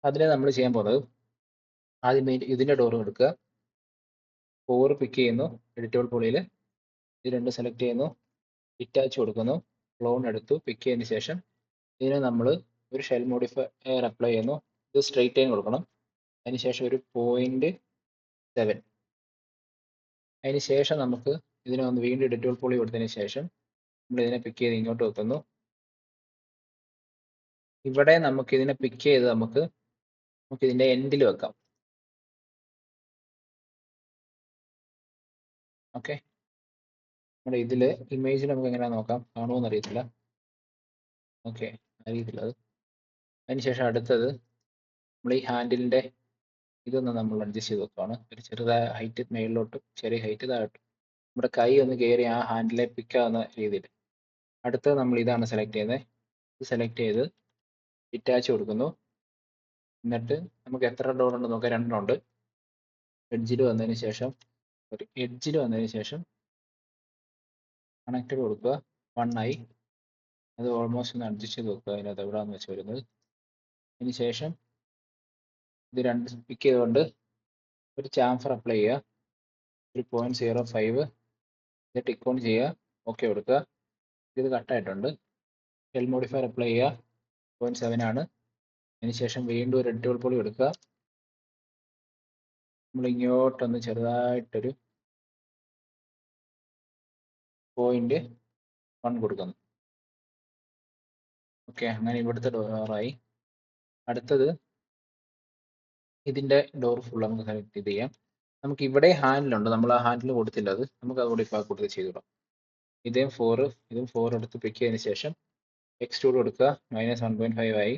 അതിന് നമ്മൾ ചെയ്യാൻ പോകുന്നത് ആദ്യം ഇതിന്റെ ഡോർ എടുക്കുക. 4 പിക്ക് ചെയ്യുന്നു. എഡിറ്റബിൾ പോളിയിൽ ഇത് രണ്ട് സെലക്ട് ചെയ്യുന്നു. ഡിറ്റാച്ച് കൊടുക്കുന്നു. ക്ലോൺ എടുത്തു. പിക്ക് ചെയ്തതിന് ശേഷം ഇതിന് നമ്മൾ ഒരു ഷെൽ മോഡിഫയർ അപ്ലൈ ചെയ്യുന്നു. ഇത് സ്ട്രെയിറ്റ് ലൈൻ കൊടുക്കണം. അതിനുശേഷം ഒരു 0.7. അതിനുശേഷം നമുക്ക് ഇതിനെ ഒന്ന് വീണ്ടും എഡിറ്റബിൾ പോളി കൊടുത്തതിന് ശേഷം നമ്മൾ ഇതിനെ പിക്ക് ചെയ്ത് ഇങ്ങോട്ട് വെക്കുന്നു. ഇവിടെ നമുക്ക് ഇതിനെ പിക്ക് ചെയ്ത് നമുക്ക് ഇതിന്റെ എൻഡിൽ വെക്കാം. ഓക്കെ, നമ്മുടെ ഇതില് ഇമേജിൽ നമുക്ക് എങ്ങനെ നോക്കാം, കാണുമോന്ന് അറിയത്തില്ല. ഓക്കെ, അറിയത്തില്ല അത്. അതിനുശേഷം അടുത്തത് നമ്മൾ ഈ ഹാൻഡിലിന്റെ ഇതൊന്ന് നമ്മൾ അഡ്ജസ്റ്റ് ചെയ്ത് വെക്കുകയാണ്. ഒരു ചെറുതായ ഹൈറ്റ് മേളിലോട്ടും ചെറിയ ഹൈറ്റ് താഴോട്ടും. നമ്മുടെ കൈ ഒന്ന് കയറി ആ ഹാൻഡിലെ പിക്കാവുന്ന രീതിയിൽ. അടുത്തത് നമ്മൾ ഇതാണ് സെലക്ട് ചെയ്യുന്നത്. ഇത് സെലക്ട് ചെയ്ത് ഡിറ്റാച്ച് കൊടുക്കുന്നു. എന്നിട്ട് നമുക്ക് എത്ര ഡോർ ഉണ്ട് നോക്കാം, 2 ഉണ്ട്. എഡ്ജിൽ വന്നതിന് ശേഷം കണക്റ്റഡ് കൊടുക്കുക. 1 ആയി. അത് ഓൾമോസ്റ്റ് ഒന്ന് അഡ്ജസ്റ്റ് ചെയ്ത് വെക്കുക അതിനകത്ത് എവിടെയാണെന്ന് വെച്ച് വരുന്നത്. അതിന് ശേഷം ഇത് രണ്ട് പിക്ക് ചെയ്തുകൊണ്ട് ഒരു ചാംഫർ അപ്ലൈ ചെയ്യുക. ഒരു 0.05 ഇത് ടിക്ക് ഓൺ ചെയ്യുക. ഓക്കെ കൊടുക്കുക. ഇത് കട്ടായിട്ടുണ്ട്. ഷെൽ മോഡിഫയർ അപ്ലൈ ചെയ്യുക. 0.7 ആണ്. അതിനുശേഷം വീണ്ടും ഒരു എഡിറ്റബിൾ പോളി എടുക്കുക. നമ്മൾ ഇങ്ങോട്ടൊന്ന് ചെറുതായിട്ടൊരു 0.1 കൊടുക്കുന്നു. ഓക്കെ, അങ്ങനെ ഇവിടുത്തെ ഡോറായി. അടുത്തത് ഇതിന്റെ ഡോർ ഫുൾ നമുക്ക് സെലക്ട് ചെയ്യാം. നമുക്ക് ഇവിടെ ഹാൻഡിലുണ്ട്, നമ്മൾ ആ ഹാൻഡിൽ കൊടുത്തില്ല. അത് നമുക്ക് അതുകൂടി ഇപ്പോൾ കൊടുത്ത് ചെയ്തിടാം. ഇതും 4 എടുത്ത് പിക്ക് ചെയ്തതിന് ശേഷം എക്സ്ട്രൂഡ് കൊടുക്കുക. -1.5 ആയി.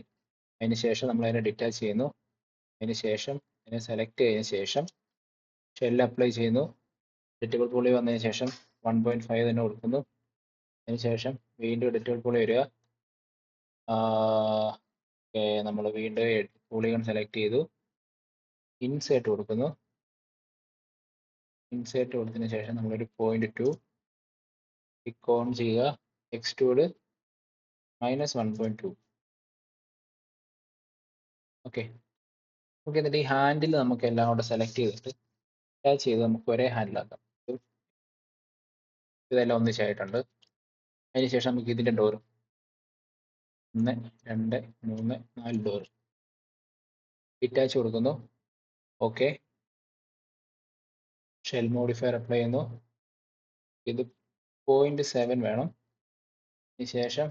അതിന് ശേഷം നമ്മൾ അതിനെ ഡിറ്റാച്ച് ചെയ്യുന്നു. അതിന് ശേഷം അതിനെ സെലക്ട് ചെയ്തതിന് ശേഷം ഷെൽ അപ്ലൈ ചെയ്യുന്നു. എഡിറ്റബിൾ പോളി വന്നതിന് ശേഷം 1.5 തന്നെ കൊടുക്കുന്നു. അതിന് ശേഷം വീണ്ടും എഡിറ്റബിൾ പോളി വരിക. നമ്മൾ വീണ്ടും പോളിഗൺ സെലക്ട് ചെയ്തു. ഇൻസേർട്ട് കൊടുക്കുന്നു. ഇൻസേർട്ട് കൊടുത്തതിന് ശേഷം നമ്മളൊരു 0.2 ടിക്ക് ഓൺ ചെയ്യുക. എക്സ്ട്രൂഡ് -1.2. ഓക്കെ, നമുക്ക് എന്നിട്ട് ഈ ഹാൻഡിൽ നമുക്ക് എല്ലാം കൂടെ സെലക്ട് ചെയ്തിട്ട് അറ്റാച്ച് ചെയ്ത് നമുക്ക് ഒരേ ഹാൻഡിലാക്കാം. ഇതെല്ലാം ഒന്നിച്ചായിട്ടുണ്ട്. അതിനുശേഷം നമുക്ക് ഇതിന്റെ ഡോർ 1, 2, 3, 4 ഡോർ ഡിറ്റാച്ച് കൊടുക്കുന്നു. ഓക്കെ, ഷെൽ മോഡിഫയർ അപ്ലൈ ചെയ്യുന്നു. ഇത് 0.7 വേണം. അതിനുശേഷം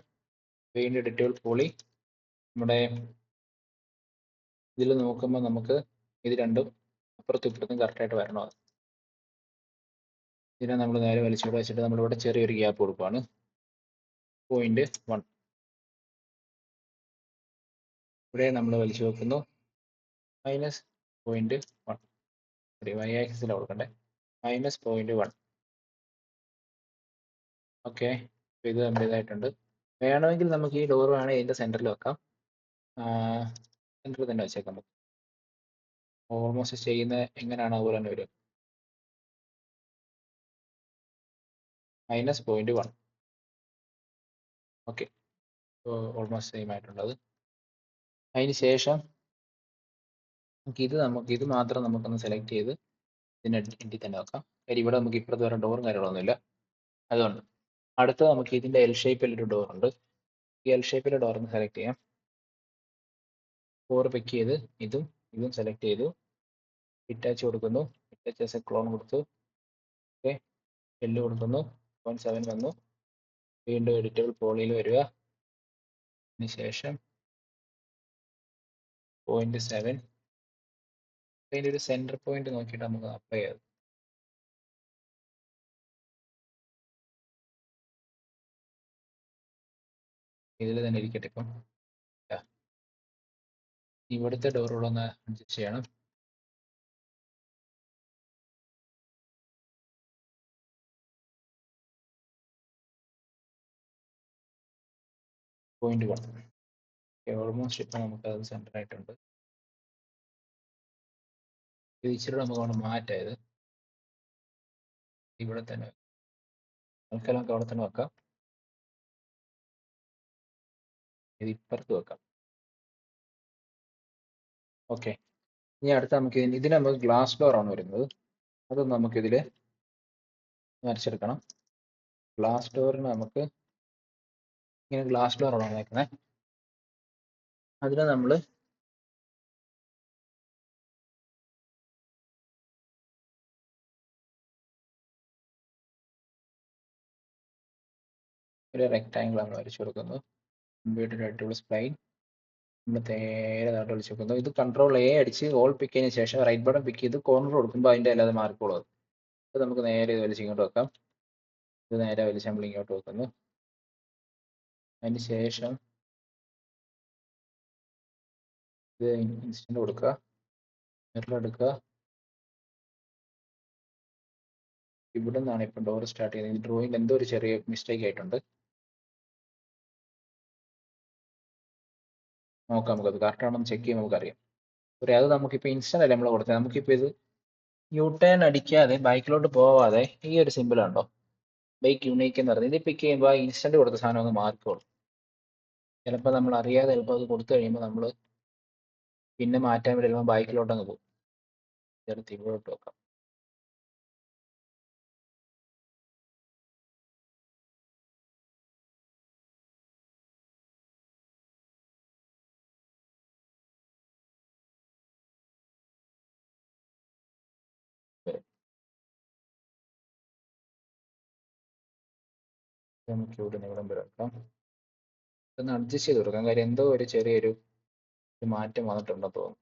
വീണ്ടും എഡിറ്റബിൾ പോളി. നമ്മുടെ ഇതിൽ നോക്കുമ്പോൾ നമുക്ക് ഇത് രണ്ടും അപ്പുറത്തും ഇപ്പുറത്തും കറക്റ്റായിട്ട് വരണം. അത് ഇതിനെ നമ്മൾ നേരെ വലിച്ചുകൊണ്ട് വെച്ചിട്ട് നമ്മളിവിടെ ചെറിയൊരു ഗ്യാപ്പ് കൊടുക്കുകയാണ്. 0.1 ഇവിടെ നമ്മൾ വലിച്ചു വെക്കുന്നു. -0.1. y ആക്സിസിലാണ് കൊടുക്കണ്ടേ. -0.1. ഓക്കെ, ഇത് നമ്മുടെ ഇതായിട്ടുണ്ട്. വേണമെങ്കിൽ നമുക്ക് ഈ ഡോർ വേണമെങ്കിൽ ഇതിന്റെ സെന്ററിൽ വെക്കാം. സെന്ററിൽ തന്നെ വെച്ചേക്കാം. നമുക്ക് ഓൾമോസ്റ്റ് ചെയ്യുന്ന എങ്ങനെയാണ് അതുപോലെ തന്നെ വരും. -0.1. ഓക്കെ, ഓൾമോസ്റ്റ് സെയിം ആയിട്ടുണ്ട് അത്. അതിന് ശേഷം നമുക്ക് ഇത് മാത്രം നമുക്കൊന്ന് സെലക്ട് ചെയ്ത് ഇതിന്റെ എൻഡിൽ തന്നെ വെക്കാം. കാര്യം ഇവിടെ നമുക്ക് ഇപ്പുറത്ത് വേറെ ഡോറും കാര്യങ്ങളൊന്നുമില്ല. അതുകൊണ്ട് അടുത്തത് നമുക്ക് ഇതിന്റെ എൽ ഷേപ്പിൽ ഒരു ഡോർ ഉണ്ട്. ഈ എൽ ഷേപ്പിലെ ഡോർ ഒന്ന് സെലക്ട് ചെയ്യാം. 4 പിക്ക് ചെയ്ത് ഇതും സെലക്ട് ചെയ്തു. ഡിറ്റാച്ച് കൊടുക്കുന്നു. ഡിറ്റാച്ച് ക്ലോൺ കൊടുത്തു. ഓക്കെ, ഷെല്ല് കൊടുക്കുന്നു. 0.7 വന്നു. വീണ്ടും എഡിറ്റബിൾ പോളിയിൽ വരിക. അതിനുശേഷം 0.7 അതിൻ്റെ ഒരു സെന്റർ പോയിന്റ് നോക്കിയിട്ട് നമുക്ക് അപ്ലൈ ചെയ്യാം. ഇതിൽ തന്നെ ഇരിക്കട്ടെ. ഇപ്പം ഇവിടുത്തെ ഡോറുകളൊന്ന് അഡ്ജസ്റ്റ് ചെയ്യണം. ഓൾമോസ്റ്റ് ഇപ്പം നമുക്ക് അത് സെന്റർ ആയിട്ടുണ്ട്. ഇത് ഇച്ചിരി നമുക്ക് മാറ്റായത് ഇവിടെ തന്നെ തൽക്കാലം നമുക്ക് അവിടെ തന്നെ വെക്കാം. ഇത് ഇപ്പുറത്ത് വെക്കാം. ഓക്കെ. ഇനി അടുത്ത നമുക്ക് ഇതിന് നമുക്ക് ഗ്ലാസ് ഡോർ ആണ് വരുന്നത്. അതൊന്ന് നമുക്ക് ഇതിൽ വരച്ചെടുക്കണം. ഗ്ലാസ് ഡോറിന് നമുക്ക് ഇങ്ങനെ ഗ്ലാസ് ഡോർ ആണ് വന്നേക്കുന്നത്. അതിന് നമ്മൾ ഒരു റെക്ടാങ്കിൾ ആണ് വരച്ചു കൊടുക്കുന്നത്. കമ്പ്യൂട്ടർ അടിപൊളി സ്പ്ലൈൻ നമ്മൾ നേരെ താട്ട് വിളിച്ച് വെക്കുന്നു. ഇത് കൺട്രോൾ എ അടിച്ച് ഓൾ പിക്ക് ചെയ്തതിന് ശേഷം റൈറ്റ് ബട്ടൺ പിക്ക് ചെയ്ത് കോർണർ കൊടുക്കുമ്പോൾ അതിൻ്റെ അല്ലാതെ മാറിക്കോളും. അത് നമുക്ക് നേരെ ഇത് വലിച്ച് ഇങ്ങോട്ട് വെക്കാം. ഇത് നേരെ വലിച്ച് നമ്മൾ ഇങ്ങോട്ട് വെക്കുന്നു. അതിന് ശേഷം ഇത് ഇൻസ്റ്റന്റ് കൊടുക്കുക, മിറർ എടുക്കുക. ഇവിടെ നിന്നാണ് ഇപ്പം ഡോർ സ്റ്റാർട്ട് ചെയ്യുന്നത്. ഈ ഡ്രോയിങ് എന്തോ ഒരു ചെറിയ മിസ്റ്റേക്ക് ആയിട്ടുണ്ട്. നോക്കാം, നമുക്കത് കറക്റ്റ് ആണെന്ന് ചെക്ക് ചെയ്യുമ്പോൾ നമുക്കറിയാം. അത് നമുക്കിപ്പോൾ ഇൻസ്റ്റന്റ് അല്ലേ നമ്മൾ കൊടുത്തത്. നമുക്കിപ്പോൾ ഇത് യു ടേൺ അടിക്കാതെ ബൈക്കിലോട്ട് പോവാതെ ഈ ഒരു സിമ്പിൾ ഉണ്ടോ, ബൈക്ക് യുണീക്ക് എന്ന് പറയുന്നത്, ഇത് പിക്ക് ചെയ്യുമ്പോൾ ഇൻസ്റ്റന്റ് കൊടുത്ത സാധനം ഒന്ന് മാറിക്കോളും. ചിലപ്പോൾ നമ്മൾ അറിയാതെ ചിലപ്പോൾ അത് കൊടുത്തു കഴിയുമ്പോൾ നമ്മൾ പിന്നെ മാറ്റാൻ വേണ്ടി ചിലപ്പോൾ ബൈക്കിലോട്ടങ്ങ് പോകും. ഇതെടുത്ത് ഇവിടോട്ട് വെക്കാം. നമുക്ക് ഇവിടെ നീളം വരെ വെക്കാം. ഇതൊന്ന് അഡ്ജസ്റ്റ് ചെയ്ത് കൊടുക്കാം, കാര്യം എന്തോ ഒരു ചെറിയൊരു മാറ്റം വന്നിട്ടുണ്ടെന്ന് തോന്നുന്നു.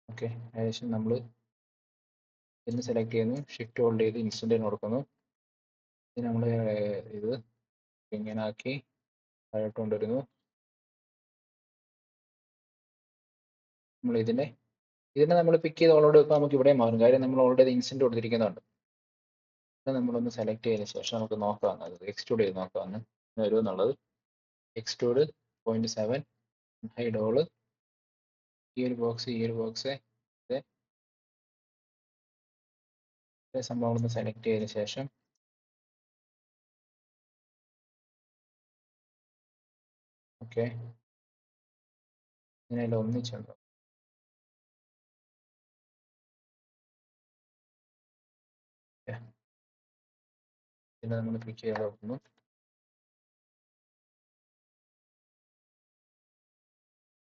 ഓക്കെ, ഏകദേശം നമ്മൾ ഇന്ന് സെലക്ട് ചെയ്യുന്നു, ഷിഫ്റ്റ് ഹോൾഡ് ചെയ്ത് ഇൻസ്റ്റന്റ് കൊടുക്കുന്നു. ഇത് നമ്മൾ ഇത് ഇങ്ങനെ ആക്കി താഴോട്ട് കൊണ്ടുവരുന്നു. നമ്മൾ ഇതിനെ നമ്മൾ പിക്ക് ചെയ്ത് ഓൾറെഡി വെക്കുമ്പോൾ നമുക്ക് ഇവിടെ മാറും, കാര്യം നമ്മൾ ഓൾറെഡി ഇൻസ്റ്റന്റ് കൊടുത്തിരിക്കുന്നുണ്ട്. ഇത് നമ്മളൊന്ന് സെലക്ട് ചെയ്തതിന് ശേഷം നമുക്ക് നോക്കാം, അത് എക്സ്ട്രൂഡ് ചെയ്ത് നോക്കാമെന്ന് വരും എന്നുള്ളത്. എക്സ്ട്രൂഡ് 0.7 ഹൈഡ് ഹോള്, ഈ ഒരു ബോക്സ് സംഭവങ്ങളൊന്ന് സെലക്ട് ചെയ്തതിന് ശേഷം ഓക്കെ ഇതിനെല്ലാം ഒന്നിച്ചുണ്ടോ. പിന്നെ നമ്മൾ പിക്ക് ചെയ്ത് നോക്കുന്നു.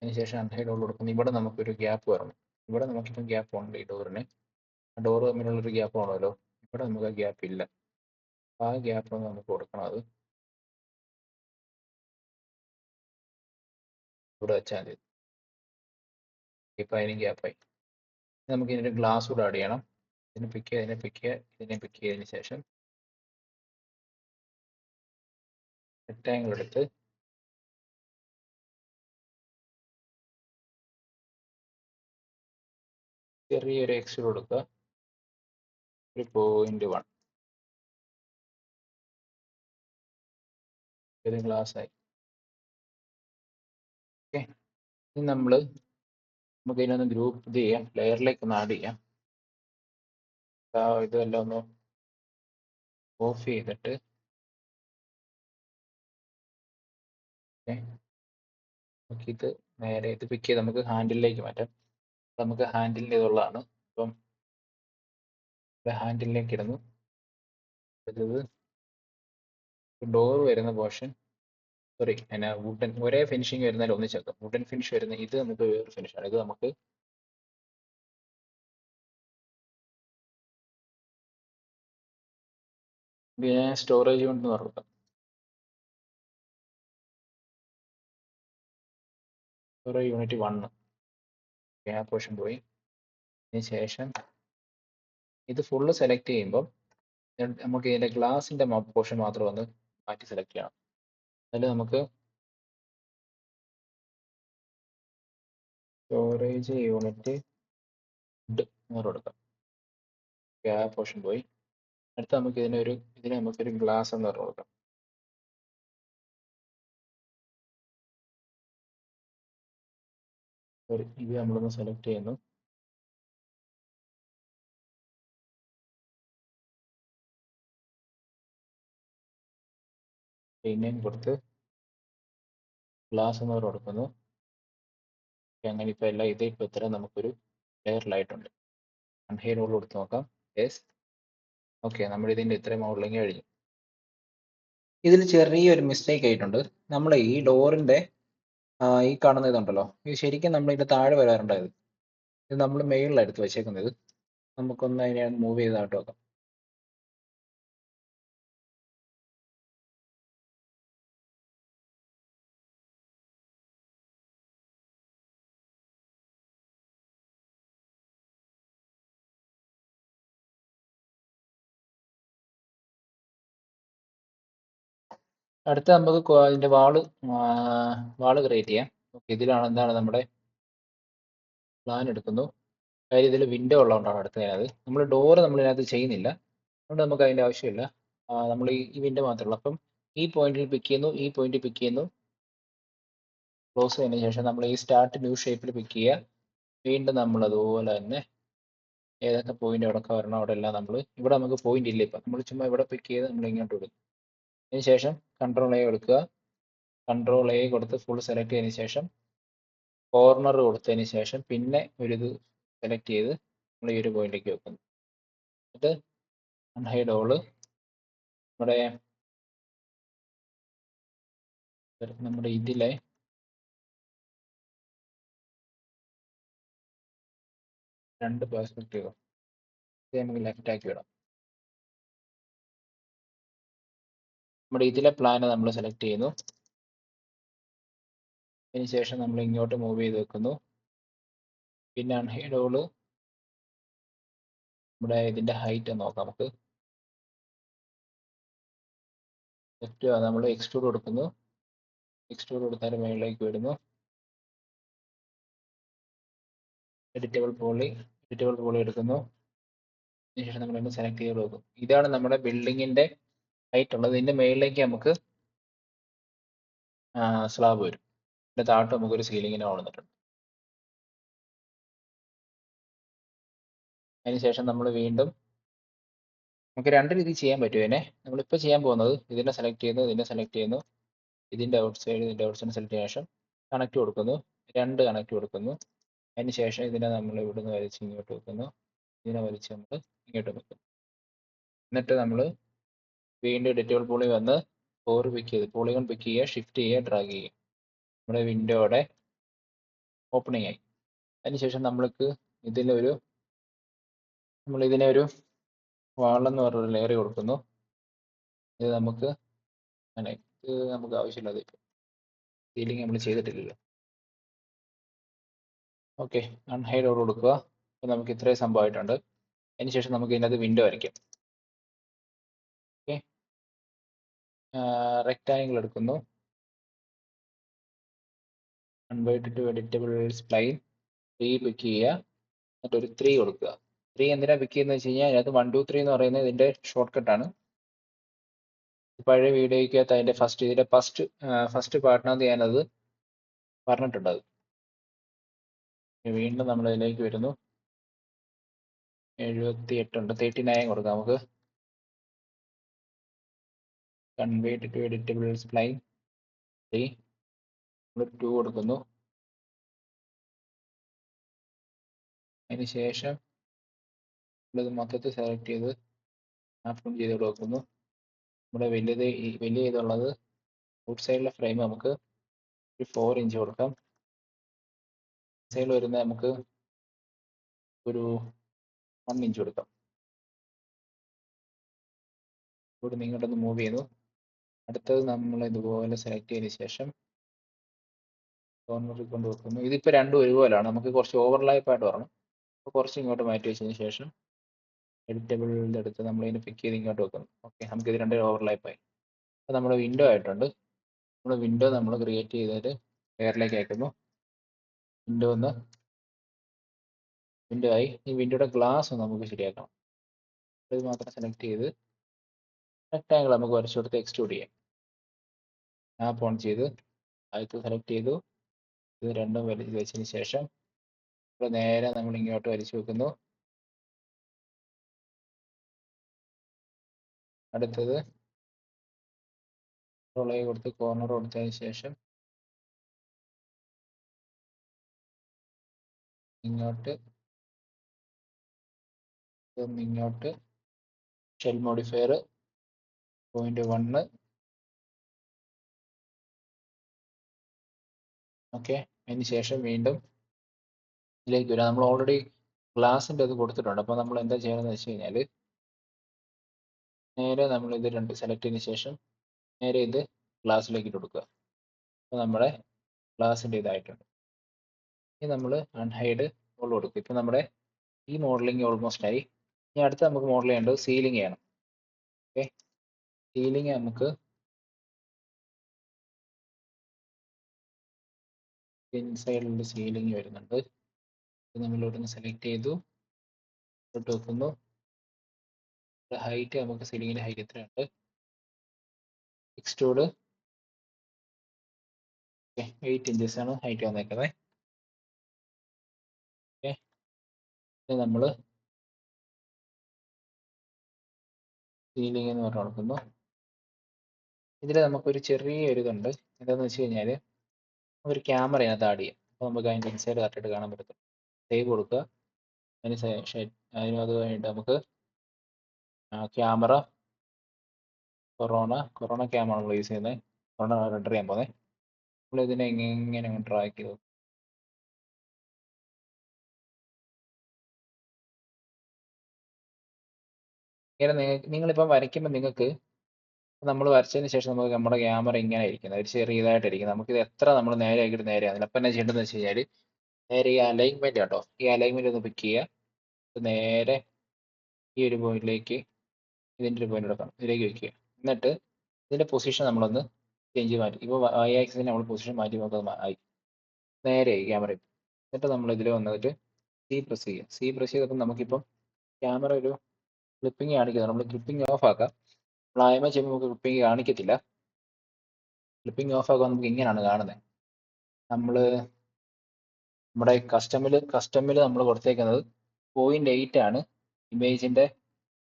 അതിനുശേഷം അൺഹൈഡ് ഹോൾ കൊടുക്കുന്നു. ഇവിടെ നമുക്കൊരു ഗ്യാപ്പ് വരണം. ഇവിടെ നമുക്കിപ്പം ഗ്യാപ്പ് ഉണ്ട്, ഈ ഡോറിന് ഡോറ് തമ്മിലുള്ളൊരു ഗ്യാപ്പ് ആണല്ലോ. ഇവിടെ നമുക്ക് ആ ഗ്യാപ്പ് ഇല്ല. ആ ഗ്യാപ്പ് നമുക്ക് കൊടുക്കണം. അത് ഇവിടെ വെച്ചാൽ മതി. ഇപ്പം അതിന് ഗ്യാപ്പായി. നമുക്ക് ഇതിൻ്റെ ഗ്ലാസ് കൂടെ ആഡ് ചെയ്യണം. ഇതിനെ പിക്ക് ചെയ്തതിന് ശേഷം റെക്ടാങ്കിൾ എടുത്ത് ചെറിയൊരു എക്സ് കൊടുക്കുക, ഒരു 0.1 ഒരു ഗ്ലാസ് ആയി. ഓക്കെ, ഇനി നമുക്ക് ഇതിനൊന്ന് ഗ്രൂപ്പ് ഇത് ചെയ്യാം, ലെയറിലേക്ക് ഒന്ന് ആഡ് ചെയ്യാം. ഇതെല്ലാം ഒന്ന് ഓഫ് ചെയ്തിട്ട് നമുക്കിത് നേരെ ഇത് പിക്ക് ചെയ്ത് നമുക്ക് ഹാൻഡിലേക്ക് മാറ്റാം. നമുക്ക് ഹാൻഡിലിൻ്റെ ഇതുള്ളതാണ്. അപ്പം ഹാൻഡിലേക്ക് ഇടുന്നു. ഇത് ഡോർ വരുന്ന പോർഷൻ, സോറി എന്നാ വുഡൻ ഒരേ ഫിനിഷിങ് വരുന്നതിൽ ഒന്നിച്ചേക്കാം. വുഡൻ ഫിനിഷ് വരുന്ന ഇത് നമുക്ക് വേറൊരു ഫിനിഷാണ്. ഇത് നമുക്ക് സ്റ്റോറേജ് കൊണ്ട് നിർത്താം. സ്റ്റോറേജ് യൂണിറ്റ് 1 ആ പോർഷൻ പോയി. അതിന് ശേഷം ഇത് ഫുള്ള് സെലക്ട് ചെയ്യുമ്പോൾ നമുക്ക് ഇതിൻ്റെ ഗ്ലാസിൻ്റെ പോർഷൻ മാത്രം ഒന്ന് മാറ്റി സെലക്ട് ചെയ്യണം. അതിൽ നമുക്ക് സ്റ്റോറേജ് യൂണിറ്റ് എന്ന് കൊടുക്കാം. ആ പോർഷൻ പോയി. അടുത്ത നമുക്ക് ഇതിന് നമുക്കൊരു ഗ്ലാസ് എന്ന് പറഞ്ഞു കൊടുക്കാം. ഇത് നമ്മളൊന്ന് സെലക്ട് ചെയ്യുന്നു. പിന്നെ കൊടുത്ത് ഗ്ലാസ് എന്ന് കൊടുക്കുന്നു. അങ്ങനെ ഇപ്പോൾ എല്ലാം ഇപ്പോൾ ഇത്ര നമുക്കൊരു ലെയറിലായിട്ടുണ്ട്. അൺഹൈഡ് റോൾ കൊടുത്ത് നോക്കാം. യെസ്. ഓക്കെ, നമ്മൾ ഇതിൻ്റെ ഇത്രയും മോഡലിങ് കഴിഞ്ഞു. ഇതിൽ ചെറിയൊരു മിസ്റ്റേക്ക് ആയിട്ടുണ്ട്. നമ്മൾ ഈ ഡോറിൻ്റെ ഈ കാണുന്ന ഇതുണ്ടല്ലോ, ഇത് ശരിക്കും നമ്മൾ ഇതിൻ്റെ താഴെ വരാറുണ്ടായത്. ഇത് നമ്മൾ മേളിലാണ് എടുത്ത് വെച്ചേക്കുന്നത്. നമുക്കൊന്ന് അതിനെ മൂവ് ചെയ്തായിട്ട് നോക്കാം. അടുത്ത നമുക്ക് അതിൻ്റെ വാള് ക്രിയേറ്റ് ചെയ്യാം. ഇതിലാണ് എന്താണ് നമ്മുടെ പ്ലാൻ എടുക്കുന്നു. കാര്യം ഇതിൽ വിൻഡോ ഉള്ളതുകൊണ്ടാണ് അടുത്തത്. നമ്മൾ ഡോറ് നമ്മളിതിനകത്ത് ചെയ്യുന്നില്ല, അതുകൊണ്ട് നമുക്ക് അതിൻ്റെ ആവശ്യമില്ല. നമ്മൾ ഈ വിൻഡോ മാത്രമേ ഉള്ളൂ. അപ്പം ഈ പോയിന്റിൽ പിക്ക് ചെയ്യുന്നു, ഈ പോയിന്റിൽ പിക്ക് ചെയ്യുന്നു, ക്ലോസ് ചെയ്തതിന് ശേഷം നമ്മൾ ഈ സ്റ്റാർട്ട് ന്യൂ ഷേപ്പിൽ പിക്ക് ചെയ്യുക. വീണ്ടും നമ്മൾ അതുപോലെ തന്നെ ഏതൊക്കെ പോയിന്റ് എവിടെയൊക്കെ വരണം അവിടെ എല്ലാം നമ്മൾ, ഇവിടെ നമുക്ക് പോയിന്റ് ഇല്ല, ഇപ്പം നമ്മൾ ചുമ്മാ ഇവിടെ പിക്ക് ചെയ്ത് നമ്മൾ ഇങ്ങോട്ട് വിടും. അതിന് ശേഷം കൺട്രോൾ എ കൊടുക്കുക. കൺട്രോൾ എ കൊടുത്ത് ഫുൾ സെലക്ട് ചെയ്തതിന് ശേഷം കോർണർ കൊടുത്തതിന് ശേഷം പിന്നെ ഒരു ഇത് സെലക്ട് ചെയ്ത് നമ്മൾ ഈ ഒരു പോയിന്റിലേക്ക് വെക്കുന്നു. എന്നിട്ട് അൺഹൈഡ് ഓള് നമ്മുടെ ഇതിലെ രണ്ട് പെർസ്പെക്റ്റീവ് ഇത് നമുക്ക് ലെഫ്റ്റ് ആക്കി വിടാം. നമ്മുടെ ഇതിലെ പ്ലാന് നമ്മൾ സെലക്ട് ചെയ്യുന്നു. അതിനുശേഷം നമ്മൾ ഇങ്ങോട്ട് മൂവ് ചെയ്ത് വെക്കുന്നു. പിന്നെ അൺഹൈഡ് ഓള് നമ്മുടെ ഇതിന്റെ ഹൈറ്റ് നോക്കാം നമുക്ക്. നമ്മൾ എക്സ്ട്രൂഡ് കൊടുക്കുന്നു. എക്സ്ട്രൂഡ് കൊടുത്താൽ മുകളിലേക്ക് വിടുന്നു. എഡിറ്റബിൾ പോളി എടുക്കുന്നു. അതിനുശേഷം നമ്മൾ സെലക്ട് ചെയ്ത് കൊടുക്കും. ഇതാണ് നമ്മുടെ ബിൽഡിങ്ങിന്റെ ഹൈറ്റ് ഉള്ളത്. ഇതിന്റെ മുകളിലേക്ക് നമുക്ക് സ്ലാബ് വരും. ഇതിന്റെ താഴോട്ട് നമുക്കൊരു സീലിങ്ങിന് വന്നിട്ടുണ്ട്. അതിനുശേഷം നമ്മൾ വീണ്ടും നമുക്ക് രണ്ട് രീതി ചെയ്യാൻ പറ്റും ഇതിനെ. നമ്മളിപ്പോൾ ചെയ്യാൻ പോകുന്നത് ഇതിനെ സെലക്ട് ചെയ്യുന്നു, ഇതിനെ സെലക്ട് ചെയ്യുന്നു, ഇതിന്റെ ഔട്ട് സൈഡ് സെലക്ട് ചെയ്ത ശേഷം കണക്ട് കൊടുക്കുന്നു, രണ്ട് കണക്ട് കൊടുക്കുന്നു. അതിനുശേഷം ഇതിനെ നമ്മൾ ഇവിടുന്ന് വലിച്ച് ഇങ്ങോട്ട് വെക്കുന്നു, ഇതിനെ വലിച്ച് നമ്മൾ ഇങ്ങോട്ട് വെക്കുന്നു. എന്നിട്ട് നമ്മൾ വീണ്ടും എഡിറ്റബിൾ പോളി വന്ന് പോളിഗൺ പിക്ക് ചെയ്യുക, ഷിഫ്റ്റ് ചെയ്യുക, ഡ്രാഗ് ചെയ്യുക. നമ്മുടെ വിൻഡോയുടെ ഓപ്പണിംഗ് ആയി. അതിനുശേഷം നമ്മൾക്ക് ഇതിനെ ഒരു വാളെന്ന് പറഞ്ഞൊരു ലെയർ കൊടുക്കുന്നു. ഇത് നമുക്ക് ആവശ്യമില്ലാതെ ഇപ്പോൾ സീലിംഗ് നമ്മൾ ചെയ്തിട്ടില്ലല്ലോ. ഓക്കെ, അൺഹൈഡ് ഓട് കൊടുക്കുക. അപ്പോൾ നമുക്ക് ഇത്രയും സംഭവമായിട്ടുണ്ട്. അതിനുശേഷം നമുക്ക് ഇതിനകത്ത് വിൻഡോ വരയ്ക്കാം. ഓക്കെ, റെക്ടാങ്കിൾ എടുക്കുന്നു, കൺവേർട്ട് ടു എഡിറ്റബിൾ സ്പ്ലൈൻ, 3 പിക്ക് ചെയ്യുക, എന്നിട്ട് ഒരു 3 കൊടുക്കുക. 3 എന്തിനാ പിക്ക് ചെയ്യുന്നത് വെച്ച് കഴിഞ്ഞാൽ അതിനകത്ത് 1 2 3 എന്ന് പറയുന്നത് ഇതിന്റെ ഷോർട്ട് കട്ടാണ്. പഴയ വീഡിയോയ്ക്കകത്ത് അതിന്റെ ഫസ്റ്റ് പാർട്ടിനകത്ത് ഞാനത് പറഞ്ഞിട്ടുണ്ട്. അത് വീണ്ടും നമ്മൾ ഇതിലേക്ക് വരുന്നു. 78 ഉണ്ട്, 39 കൊടുക്കാം നമുക്ക്. കൺവേർട്ട് ടു എഡിറ്റബിൾ സ്പ്ലൈൻ 3, 2 കൊടുക്കുന്നു. അതിനുശേഷം നമ്മളിത് മൊത്തത്തിൽ സെലക്ട് ചെയ്ത് ആപ്ഷൻ ചെയ്ത് കൊടുക്കുന്നു. നമ്മുടെ വലിയ ഇതുള്ളത് ഔട്ട് സൈഡിലെ ഫ്രെയിം നമുക്ക് ഒരു 4 ഇഞ്ച് കൊടുക്കാം. സൈഡിൽ വരുന്ന നമുക്ക് ഒരു 1 ഇഞ്ച് കൊടുക്കാം. ഇവിടെ ഇങ്ങോട്ടൊന്ന് മൂവ് ചെയ്യുന്നു. അടുത്തത് നമ്മൾ ഇതുപോലെ സെലക്ട് ചെയ്തതിന് ശേഷം കോർണറിൽ കൊണ്ട് വെക്കുന്നു. ഇതിപ്പോൾ രണ്ടും ഒരുപോലെയാണ്, നമുക്ക് കുറച്ച് ഓവർലാപ്പ് ആയിട്ട് വരണം. അപ്പോൾ കുറച്ച് ഇങ്ങോട്ട് മാറ്റി വെച്ചതിന് ശേഷം എഡിറ്റബിളിൻ്റെ അടുത്ത് നമ്മൾ ഇതിനെ പിക്ക് ചെയ്ത് ഇങ്ങോട്ട് വെക്കുന്നു. ഓക്കെ, നമുക്ക് ഇത് രണ്ടും ഓവർലാപ്പായി. അപ്പോൾ നമ്മുടെ വിൻഡോ ആയിട്ടുണ്ട്. നമ്മുടെ വിൻഡോ നമ്മൾ ക്രിയേറ്റ് ചെയ്തിട്ട് ലെയറിലേക്ക് അയക്കുന്നു. വിൻഡോ ആയി. ഈ വിൻഡോയുടെ ഗ്ലാസ് നമുക്ക് ശരിയാക്കണം. ഇത് മാത്രം സെലക്ട് ചെയ്ത് റെക്ടാങ്കിൾ നമുക്ക് വരച്ചു കൊടുത്ത് എക്സ്ട്രൂഡ് ചെയ്യാം. ആപ്പ് ഓൺ ചെയ്ത് ആദ്യത്തെ സെലക്ട് ചെയ്തു, ഇത് രണ്ടും വലിച്ച് വെച്ചതിന് ശേഷം നേരെ നമ്മൾ ഇങ്ങോട്ട് വലിച്ചു വെക്കുന്നു. അടുത്തത് കൊടുത്ത് കോർണർ കൊടുത്തതിന് ശേഷം ഇങ്ങോട്ട് ഇങ്ങോട്ട് ഷെൽ മോഡിഫയർ 0.1. ഓക്കെ, അതിന് ശേഷം വീണ്ടും ഇതിലേക്ക് വരാം. നമ്മൾ ഓൾറെഡി ഗ്ലാസിൻ്റെ അത് കൊടുത്തിട്ടുണ്ട്. അപ്പോൾ നമ്മൾ എന്താ ചെയ്യണമെന്ന് വെച്ച് കഴിഞ്ഞാൽ നേരെ നമ്മൾ ഇത് രണ്ട് സെലക്ട് ചെയ്തതിന് ശേഷം നേരെ ഇത് ഗ്ലാസ്സിലേക്ക് ഇട്ട് കൊടുക്കുക. അപ്പോൾ നമ്മുടെ ഗ്ലാസിൻ്റെ ഇതായിട്ടുണ്ട്. ഇനി നമ്മൾ അൺഹൈഡ് ഓൾ കൊടുക്കും. ഇപ്പോൾ നമ്മുടെ ഈ മോഡലിംഗ് ഓൾമോസ്റ്റ് ആയി. ഇനി അടുത്ത് നമുക്ക് മോഡൽ ചെയ്യേണ്ടത് സീലിംഗ് ചെയ്യണം. ഓക്കെ, സീലിംഗ് നമുക്ക് ഇൻസൈഡിലുള്ള സീലിംഗ് വരുന്നുണ്ട്. നമ്മൾ ഇവിടുന്ന് സെലക്ട് ചെയ്തു, ഇട്ട് വെക്കുന്നു. ഹൈറ്റ് നമുക്ക് സീലിംഗിന്റെ ഹൈറ്റ് എത്രയുണ്ട്? എക്സ്ട്രൂഡ് 8 ഇഞ്ചസ് ആണ് ഹൈറ്റ് വന്നേക്കുന്നത്. ഓക്കെ, നമ്മൾ സീലിംഗ് എന്ന് പറഞ്ഞു കൊടുക്കുന്നു. ഇതിൽ നമുക്കൊരു ചെറിയൊരു ഇതുണ്ട്. എന്താണെന്ന് വെച്ച് കഴിഞ്ഞാൽ ഒരു ക്യാമറ അതിനകത്ത് ആഡ് ചെയ്യാം. അപ്പോൾ നമുക്ക് അതിൻ്റെ ഇൻസൈഡ് കറക്റ്റായിട്ട് കാണാൻ പറ്റും. സേവ് കൊടുക്കുക. അതിന് അത് കഴിഞ്ഞിട്ട് നമുക്ക് ക്യാമറ കൊറോണ ക്യാമറ നമ്മൾ യൂസ് ചെയ്യുന്നത്. കൊറോണ റെൻഡർ ചെയ്യാൻ പോകുന്നത്. നമ്മൾ ഇതിനെ ഇങ്ങനെ ട്രാക്ക് ചെയ്തു. ഇങ്ങനെ നിങ്ങളിപ്പം വരയ്ക്കുമ്പോൾ നിങ്ങൾക്ക് നമ്മൾ വരച്ചതിന് ശേഷം നമുക്ക് നമ്മുടെ ക്യാമറ ഇങ്ങനെ ഇരിക്കുന്നത് ഒരു ചെറിയതായിട്ടിരിക്കും. നമുക്കിത് എത്ര നമ്മൾ നേരെ ആക്കിയിട്ട് നേരെ ആകുന്നില്ല. അപ്പം എന്നാ ചെയ്യേണ്ടതെന്ന് വെച്ച് കഴിഞ്ഞാൽ നേരെ ഈ അലൈൻമെന്റ് കേട്ടോ, ഈ അലൈൻമെന്റ് ഒന്ന് പിക്ക് ചെയ്യുക. നേരെ ഈ ഒരു പോയിന്റിലേക്ക് ഇതിൻ്റെ ഒരു പോയിന്റ് എടുക്കണം, ഇതിലേക്ക് വയ്ക്കുക. എന്നിട്ട് ഇതിന്റെ പൊസിഷൻ നമ്മളൊന്ന് ചേഞ്ച് മാറ്റി. ഇപ്പോൾ y ആക്സിസിന് നമ്മൾ പൊസിഷൻ മാറ്റി നോക്കുന്നത് ആയി. നേരെ ക്യാമറ. എന്നിട്ട് നമ്മൾ ഇതിൽ വന്നിട്ട് സി പ്രസ് ചെയ്യുക. സി പ്രസ് ചെയ്തപ്പോൾ നമുക്കിപ്പം ക്യാമറ ഒരു ക്ലിപ്പിംഗ് കാണിക്കുന്നത്. നമ്മൾ ക്ലിപ്പിംഗ് ഓഫ് ആക്കാം. നമ്മൾ ആയമ ചെയ്യുമ്പോൾ നമുക്ക് ക്ലിപ്പിംഗ് കാണിക്കത്തില്ല. ക്ലിപ്പിംഗ് ഓഫ് ആക്കുമ്പോൾ നമുക്ക് ഇങ്ങനെയാണ് കാണുന്നത്. നമ്മൾ നമ്മുടെ കസ്റ്റമിൽ നമ്മൾ കൊടുത്തേക്കുന്നത് 0.8 ആണ് ഇമേജിന്റെ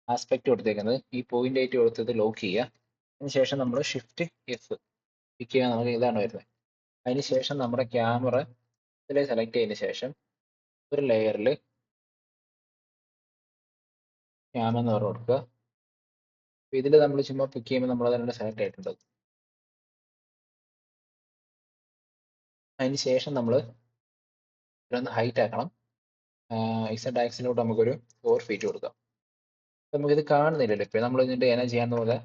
ആസ്പെക്ട് കൊടുത്തേക്കുന്നത്. ഈ 0.8 കൊടുത്തത് ലോക്ക് ചെയ്യുക. അതിനുശേഷം നമ്മൾ ഷിഫ്റ്റ് എഫ് പിക്ക് ചെയ്യാൻ നമുക്ക് ഇതാണ് വരുന്നത്. അതിനുശേഷം നമ്മുടെ ക്യാമറ ഇതിൽ സെലക്ട് ചെയ്തതിന് ശേഷം ഒരു ലെയറിൽ ക്യാമറ എന്ന് പറഞ്ഞു കൊടുക്കുക. ഇതിൽ നമ്മൾ ചുമ്മാ പിക്ക് ചെയ്യുമ്പോൾ നമ്മൾ അതിനെ സെലക്ട് ആയിട്ടുണ്ട്. അതിന് ശേഷം നമ്മൾ ഇതൊന്ന് ഹൈറ്റ് ആക്കണം. ഇസഡ് ആക്സിലോട്ട് നമുക്കൊരു 4 ഫീറ്റ് കൊടുക്കാം. നമുക്കിത് കാണുന്നില്ലല്ലോ ഇപ്പോൾ. നമ്മൾ ഇതിൻ്റെ എന്നാ ചെയ്യാന്ന് പോലെ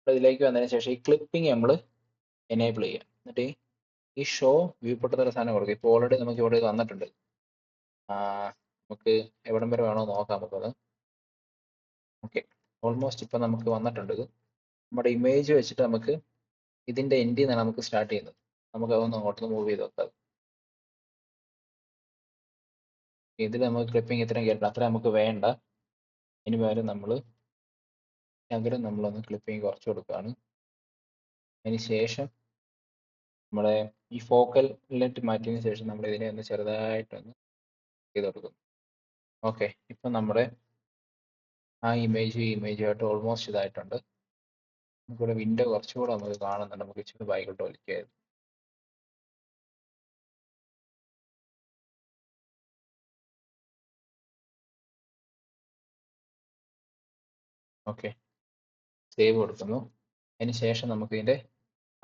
ഇതിലേക്ക് വന്നതിന് ശേഷം ഈ ക്ലിപ്പിംഗ് നമ്മൾ എനേബിൾ ചെയ്യുക. എന്നിട്ട് ഈ ഷോ വ്യൂ പൊട്ടുന്ന സാധനം കൊടുക്കുക. ഇപ്പോൾ ഓൾറെഡി നമുക്ക് ഇവിടെ വന്നിട്ടുണ്ട്. നമുക്ക് എവിടം വരെ വേണോ നോക്കാം നമുക്കത്. ഓക്കെ, ഓൾമോസ്റ്റ് ഇപ്പം നമുക്ക് വന്നിട്ടുണ്ട്. നമ്മുടെ ഇമേജ് വെച്ചിട്ട് നമുക്ക് ഇതിൻ്റെ എൻഡിൽ നിന്നാണ് നമുക്ക് സ്റ്റാർട്ട് ചെയ്യുന്നത്. നമുക്ക് അതൊന്ന് അങ്ങോട്ട് മൂവ് ചെയ്ത് നോക്കാം. ഇതിൽ നമുക്ക് ക്ലിപ്പിംഗ് ഇത്രയും കേട്ടോ, അത്ര നമുക്ക് വേണ്ട. ഇനി പകരം നമ്മളൊന്ന് ക്ലിപ്പിംഗ് കുറച്ച് കൊടുക്കുകയാണ്. അതിന് ശേഷം നമ്മുടെ ഈ ഫോക്കൽ ലെറ്റ് മാറ്റിയതിന് ശേഷം നമ്മൾ ഇതിനെ ഒന്ന് ചെറുതായിട്ടൊന്ന് ചെയ്ത് കൊടുക്കുന്നു. ഓക്കെ, ഇപ്പം നമ്മുടെ ആ ഇമേജുമായിട്ട് ഓൾമോസ്റ്റ് ഇതായിട്ടുണ്ട്. നമുക്കിവിടെ വിൻഡോ കുറച്ചുകൂടെ നമുക്ക് കാണുന്നുണ്ട്. നമുക്ക് ഇച്ചിരി ബായിക്കോട്ട് വലിക്കായിരുന്നു. ഓക്കെ, സേവ് കൊടുക്കുന്നു. അതിന് ശേഷം നമുക്ക് ഇതിൻ്റെ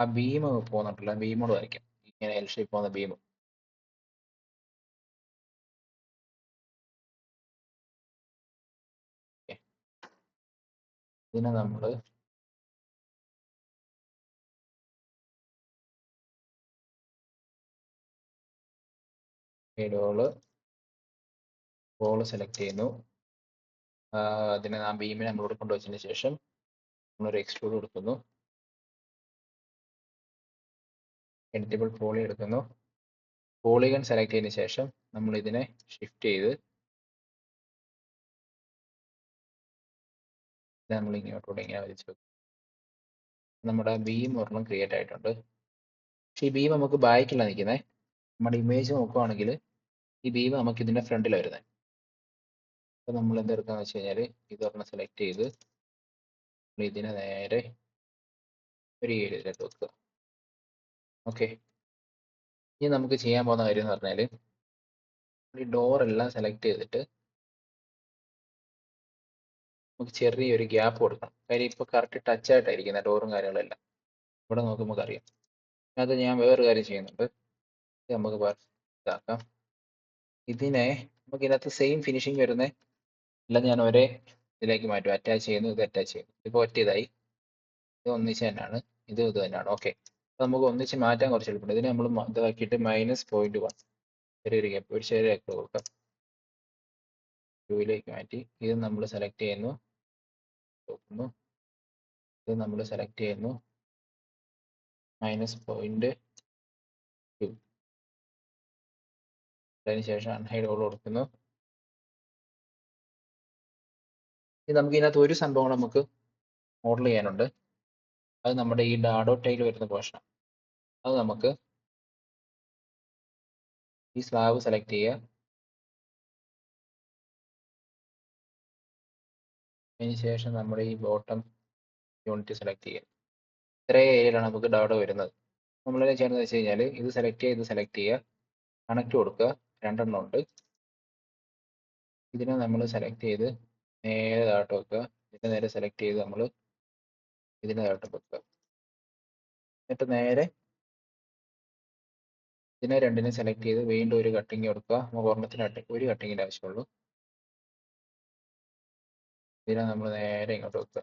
ആ ബീം പോകുന്നുണ്ടല്ലോ, ബീമോട് വരയ്ക്കാം. ഇങ്ങനെ എൽ ഷേപ്പ് പോകുന്ന ബീം. ഇതിനെ നമ്മൾ ബോള് സെലക്ട് ചെയ്യുന്നു. അതിനെ ആ ബീമിനെ നമ്മളോട് കൊണ്ടുവച്ചതിന് ശേഷം നമ്മളൊരു എക്സ്ട്രൂഡ് കൊടുക്കുന്നു. എഡിറ്റബിൾ പോളി എടുക്കുന്നു. പോളിഗൺ സെലക്ട് ചെയ്തതിന് ശേഷം നമ്മൾ ഇതിനെ ഷിഫ്റ്റ് ചെയ്ത് നമ്മൾ ഇങ്ങോട്ടൂടെ ഇങ്ങനെ വലിച്ചു വെക്കും. നമ്മുടെ ബീം ഒരെണ്ണം ക്രിയേറ്റ് ആയിട്ടുണ്ട്. പക്ഷേ ഈ ബീം നമുക്ക് ബാക്കിലാണ് നിൽക്കുന്നത്. നമ്മുടെ ഇമേജ് നോക്കുവാണെങ്കിൽ ഈ ബീം നമുക്ക് ഇതിൻ്റെ ഫ്രണ്ടിലാണ് വരുന്നത്. അപ്പോൾ നമ്മൾ എന്തെടുക്കാന്ന് വെച്ച് കഴിഞ്ഞാൽ ഇതൊരെണ്ണം സെലക്ട് ചെയ്ത് ഇതിനെ നേരെ ഒരു ഏരിയയിലേക്ക് വെക്കുക. ഓക്കെ, ഇനി നമുക്ക് ചെയ്യാൻ പോകുന്ന കാര്യം എന്ന് പറഞ്ഞാൽ ഈ ഡോറെല്ലാം സെലക്ട് ചെയ്തിട്ട് നമുക്ക് ചെറിയൊരു ഗ്യാപ്പ് കൊടുക്കണം. കാര്യം ഇപ്പോൾ കറക്റ്റ് ടച്ച് ആയിട്ടായിരിക്കുന്നത് ഡോറും കാര്യങ്ങളെല്ലാം. ഇവിടെ നോക്കുമ്പോൾ അറിയാം. അത് ഞാൻ വേറൊരു കാര്യം ചെയ്യുന്നുണ്ട്. ഇത് നമുക്ക് ഇതാക്കാം. ഇതിനെ നമുക്ക് ഇതിനകത്ത് സെയിം ഫിനിഷിങ് വരുന്ന എല്ലാം ഞാൻ ഒരേ ഇതിലേക്ക് മാറ്റും. അറ്റാച്ച് ചെയ്യുന്നു, ഇത് അറ്റാച്ച് ചെയ്യുന്നു. ഇപ്പോൾ ഒറ്റ ഇതായി. ഇത് ഒന്നിച്ച് തന്നെയാണ്, ഇത് തന്നെയാണ്. ഓക്കെ, നമുക്ക് ഒന്നിച്ച് മാറ്റാൻ കുറച്ച് എളുപ്പമുണ്ട്. ഇതിനെ നമ്മൾ ഇതാക്കിയിട്ട് -0.1 ചെറിയൊരു ഗ്യാപ്പ്, ഒരു ചെറിയ ഗ്യാപ്പ് കൊടുക്കാം. 2ലേക്ക് മാറ്റി ഇത് നമ്മൾ സെലക്ട് ചെയ്യുന്നു, നോക്കുന്നു. ഇത് നമ്മൾ സെലക്ട് ചെയ്യുന്നു, -0.2. അതിനുശേഷം അൺഹൈഡ് ഓൾ കൊടുക്കുന്നു. ഇത് നമുക്ക് ഇതിനകത്ത് ഒരു സംഭവം നമുക്ക് മോഡൽ ചെയ്യാനുണ്ട്. അത് നമ്മുടെ ഈ ഡാഡോ ടൈൽ വരുന്ന പോർഷനാണ്. അത് നമുക്ക് ഈ സ്ലാബ് സെലക്ട് ചെയ്യുക. അതിനുശേഷം നമ്മുടെ ഈ ബോട്ടം യൂണിറ്റ് സെലക്ട് ചെയ്യുക. ഇത്രയും ഏരിയയിലാണ് നമുക്ക് ഡാഡോ വരുന്നത്. നമ്മളെല്ലാം ചെയ്യുന്നത് വെച്ച് കഴിഞ്ഞാൽ ഇത് സെലക്ട് ചെയ്യുക, ഇത് സെലക്ട് ചെയ്യുക, കണക്ട് കൊടുക്കുക. 2 എണ്ണം ഉണ്ട്. ഇതിനെ നമ്മൾ സെലക്ട് ചെയ്ത് നേരെ താഴോട്ട് വെക്കുക. ഇതിനെ നേരെ സെലക്ട് ചെയ്ത് നമ്മൾ ഇതിനെ താഴോട്ട് വെക്കുക. എന്നിട്ട് നേരെ ഇതിനെ രണ്ടിനെ സെലക്ട് ചെയ്ത് വീണ്ടും ഒരു കട്ടിങ് കൊടുക്കുക. നമുക്ക് ഒരെണ്ണത്തിന് ഒരു കട്ടിങ്ങിൻ്റെ ആവശ്യമുള്ളൂ. ഇതിനെ നമ്മൾ നേരെ ഇങ്ങോട്ട് വെക്കുക.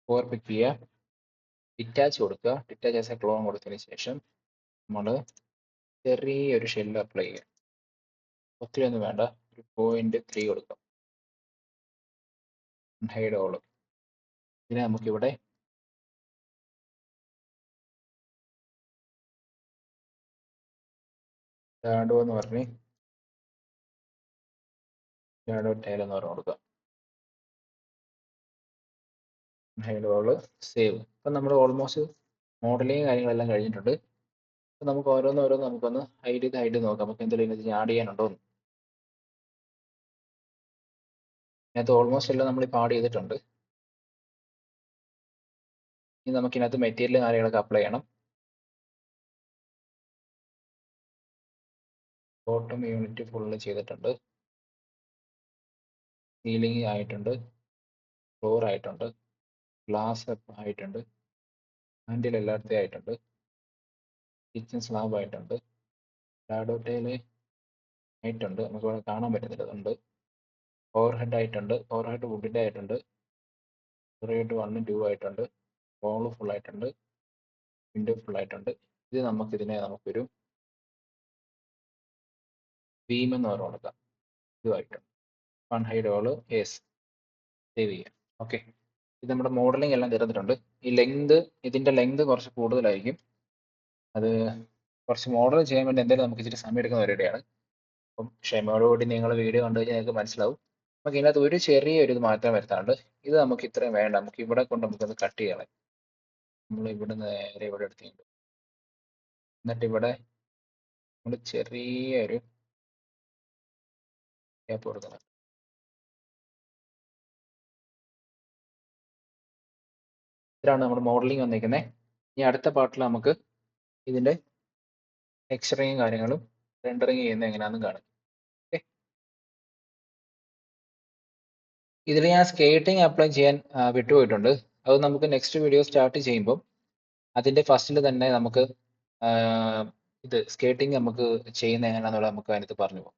ഫോർ പിക്ക് ചെയ്യുക, ഡിറ്റാച്ച് കൊടുക്കുക. ഡിറ്റാച്ച് ആസ് എ ക്ലോൺ കൊടുത്തതിന് ശേഷം നമ്മൾ ചെറിയൊരു ഷെല്ല് അപ്ലൈ ചെയ്യുക. ഒത്തിരി ഒന്നും വേണ്ട, ഒരു 0.3 കൊടുക്കാം. Hide all. ഇതിനെ നമുക്കിവിടെ ഷാഡോ എന്ന് പറഞ്ഞ് ഷാഡോ ടൈൽ എന്ന് പറഞ്ഞു കൊടുക്കാം. Hide all, save. ഇപ്പം നമ്മൾ ഓൾമോസ്റ്റ് മോഡലിങ് കാര്യങ്ങളെല്ലാം കഴിഞ്ഞിട്ടുണ്ട്. അപ്പം നമുക്ക് ഓരോന്നോരോന്ന് നമുക്കൊന്ന് ഹൈഡ് ചെയ്ത് നോക്കാം. നമുക്ക് എന്തെങ്കിലും ഇതിന് ആഡ് ചെയ്യാനുണ്ടോ എന്ന്. ഇതിനകത്ത് ഓൾമോസ്റ്റ് എല്ലാം നമ്മളിപ്പോൾ ആഡ് ചെയ്തിട്ടുണ്ട്. ഇനി നമുക്ക് ഇതിനകത്ത് മെറ്റീരിയൽ കാര്യങ്ങളൊക്കെ അപ്ലൈ ചെയ്യണം. ബോട്ടം യൂണിറ്റ് ഫുള്ള് ചെയ്തിട്ടുണ്ട്. സീലിംഗ് ആയിട്ടുണ്ട്, ഫ്ലോർ ആയിട്ടുണ്ട്, ഗ്ലാസ് ആയിട്ടുണ്ട്, ഹാൻഡിൽ എല്ലായിടത്തും ആയിട്ടുണ്ട്, കിച്ചൺ സ്ലാബ് ആയിട്ടുണ്ട്, ഷാഡോ ടൈൽ ആയിട്ടുണ്ട്, നമുക്ക് ഇവിടെ കാണാൻ പറ്റുന്നില്ല, അതുണ്ട്. ഓവർ ഹെഡ് ആയിട്ടുണ്ട്, ഓവർ ഹെഡ് വുഡിൻ്റെ ആയിട്ടുണ്ട്, ഹെഡ് 1 2 ആയിട്ടുണ്ട്, വോള് ഫുൾ ആയിട്ടുണ്ട്, വിൻഡോ ഫുൾ ആയിട്ടുണ്ട്. ഇത് നമുക്കൊരു ബീം എന്ന് പറഞ്ഞു കൊടുക്കാം. ഇതുമായിട്ടുണ്ട്. വൺ ഹൈഡ് ഓള് യെസ്, സേവ് ചെയ്യാം. ഓക്കെ, ഇത് നമ്മുടെ മോഡലിംഗ് എല്ലാം തീർന്നിട്ടുണ്ട്. ഈ ലെങ്ത്, ഇതിൻ്റെ ലെങ്ത് കുറച്ച് കൂടുതലായിരിക്കും. അത് കുറച്ച് മോഡൽ ചെയ്യാൻ വേണ്ടി എന്തായാലും നമുക്ക് ഇച്ചിരി സമയം എടുക്കുന്ന പരിപാടിയാണ്. അപ്പം ക്ഷമയോടുകൂടി നിങ്ങൾ വീഡിയോ കണ്ടു കഴിഞ്ഞാൽ നിങ്ങൾക്ക് മനസ്സിലാവും. നമുക്ക് ഇതിനകത്ത് ഒരു ചെറിയൊരു ഇത് മാറ്റം വരുത്താനുണ്ട്. ഇത് നമുക്ക് ഇത്രയും വേണ്ട, നമുക്ക് ഇവിടെ കൊണ്ട് നമുക്കത് കട്ട് ചെയ്യണം. നമ്മൾ ഇവിടെ നേരെ ഇവിടെ എടുത്തിട്ടുണ്ട്. എന്നിട്ട് ഇവിടെ നമ്മൾ ചെറിയൊരു ഗ്യാപ്പ് കൊടുക്കണം. ഇതാണ് നമ്മുടെ മോഡലിംഗ് വന്നിരിക്കുന്നത്. ഇനി അടുത്ത പാർട്ടിൽ നമുക്ക് ഇതിൻ്റെ ടെക്സ്ചറിങ്ങും കാര്യങ്ങളും റെൻഡറിങ് ചെയ്യുന്നത് എങ്ങനെയാണെന്ന് കാണും. ഓക്കെ, ഇതിൽ ഞാൻ സ്കേറ്റിംഗ് അപ്ലൈ ചെയ്യാൻ വിട്ടുപോയിട്ടുണ്ട്. അത് നമുക്ക് നെക്സ്റ്റ് വീഡിയോ സ്റ്റാർട്ട് ചെയ്യുമ്പോൾ അതിൻ്റെ ഫസ്റ്റിൽ തന്നെ നമുക്ക് ഇത് സ്കേറ്റിംഗ് നമുക്ക് ചെയ്യുന്നത് എങ്ങനെയാണെന്നുള്ളത് നമുക്ക് അതിനകത്ത് പറഞ്ഞു പോകും.